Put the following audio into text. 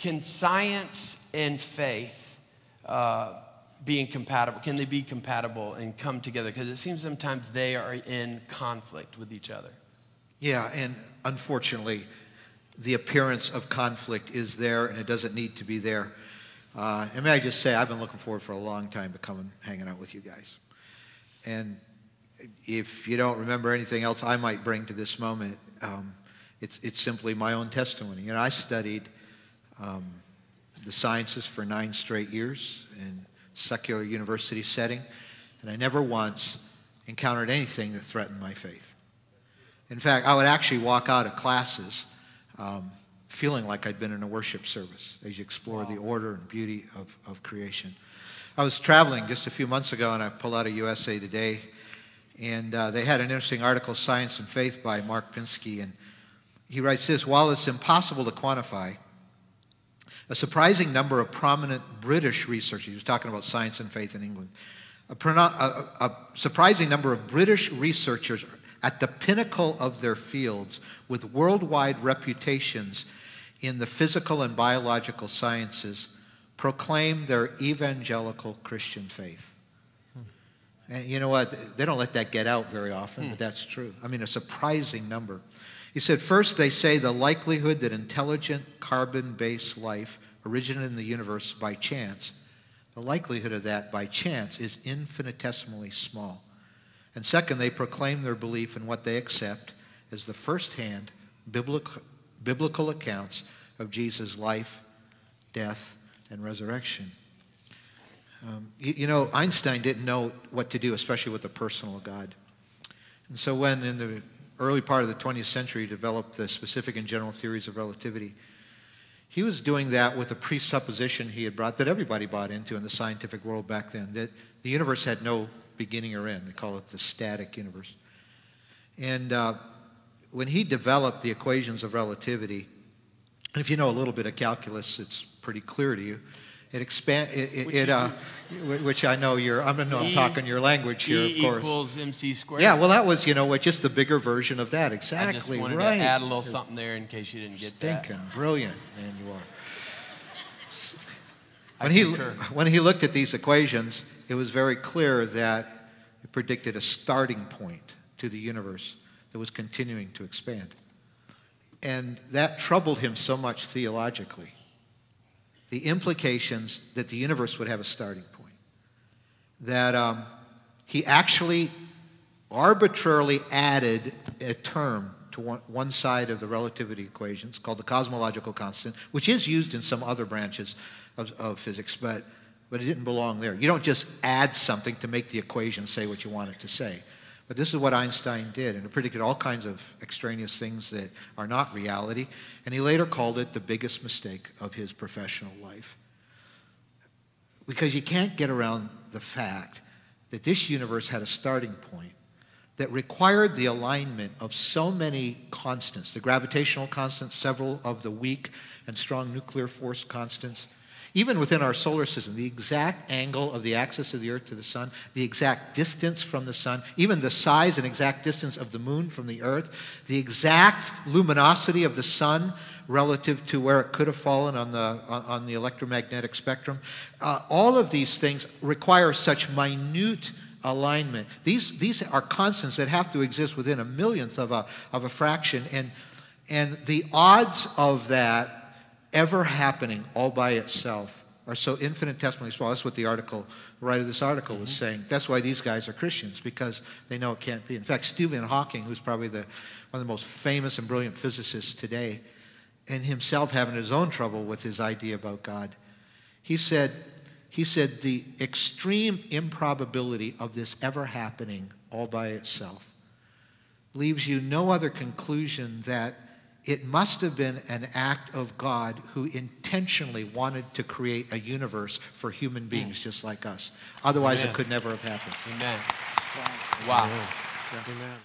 can science and faith be incompatible? Can they be compatible and come together? Because it seems sometimes they are in conflict with each other. Yeah, and unfortunately, the appearance of conflict is there, and it doesn't need to be there. And may I just say, I've been looking forward for a long time to come and hanging out with you guys. And if you don't remember anything else I might bring to this moment, it's simply my own testimony. You know, I studied the sciences for 9 straight years in secular university setting, and I never once encountered anything that threatened my faith. In fact, I would actually walk out of classes feeling like I'd been in a worship service as you explore the order and beauty of creation. I was traveling just a few months ago, and I pulled out a USA Today, and they had an interesting article, Science and Faith, by Mark Pinsky, and he writes this: while it's impossible to quantify, a surprising number of prominent British researchers, he was talking about science and faith in England, a surprising number of British researchers at the pinnacle of their fields with worldwide reputations in the physical and biological sciences proclaim their evangelical Christian faith. And you know what? They don't let that get out very often, but that's true. I mean, a surprising number. He said, first, they say the likelihood that intelligent carbon-based life originated in the universe by chance, the likelihood of that by chance is infinitesimally small. And second, they proclaim their belief in what they accept as the first-hand biblical accounts of Jesus' life, death, and resurrection. You know, Einstein didn't know what to do, especially with the personal God. And so when in the early part of the 20th century he developed the specific and general theories of relativity, he was doing that with a presupposition he had brought, that everybody bought into in the scientific world back then, that the universe had no beginning or end. They call it the static universe. And when he developed the equations of relativity, and if you know a little bit of calculus, it's pretty clear to you. Which I know I'm talking your language here, of course. E equals mc squared. Yeah, well, that was, just the bigger version of that. Exactly, I just wanted right. to add a little something there in case you didn't get that. Stinking brilliant, man, you are. When he looked at these equations, it was very clear that it predicted a starting point to the universe that was continuing to expand. And that troubled him so much theologically. The implications that the universe would have a starting point. That he actually arbitrarily added a term to one side of the relativity equations called the cosmological constant, which is used in some other branches of physics, but it didn't belong there. You don't just add something to make the equation say what you want it to say. But this is what Einstein did, and it predicted all kinds of extraneous things that are not reality, and he later called it the biggest mistake of his professional life. Because you can't get around the fact that this universe had a starting point that required the alignment of so many constants, the gravitational constants, several of the weak and strong nuclear force constants. Even within our solar system, the exact angle of the axis of the Earth to the sun, the exact distance from the sun, even the size and exact distance of the moon from the Earth, the exact luminosity of the sun relative to where it could have fallen on the electromagnetic spectrum. All of these things require such minute alignment. These are constants that have to exist within a millionth of a fraction, and the odds of that ever happening all by itself are so infinitesimally small. That's what the writer of this article was saying. That's why these guys are Christians, because they know it can't be. In fact, Stephen Hawking, who's probably one of the most famous and brilliant physicists today, and himself having his own trouble with his idea about God, he said the extreme improbability of this ever happening all by itself leaves you no other conclusion that it must have been an act of God who intentionally wanted to create a universe for human beings just like us. Otherwise, It could never have happened. Amen. Wow. Amen.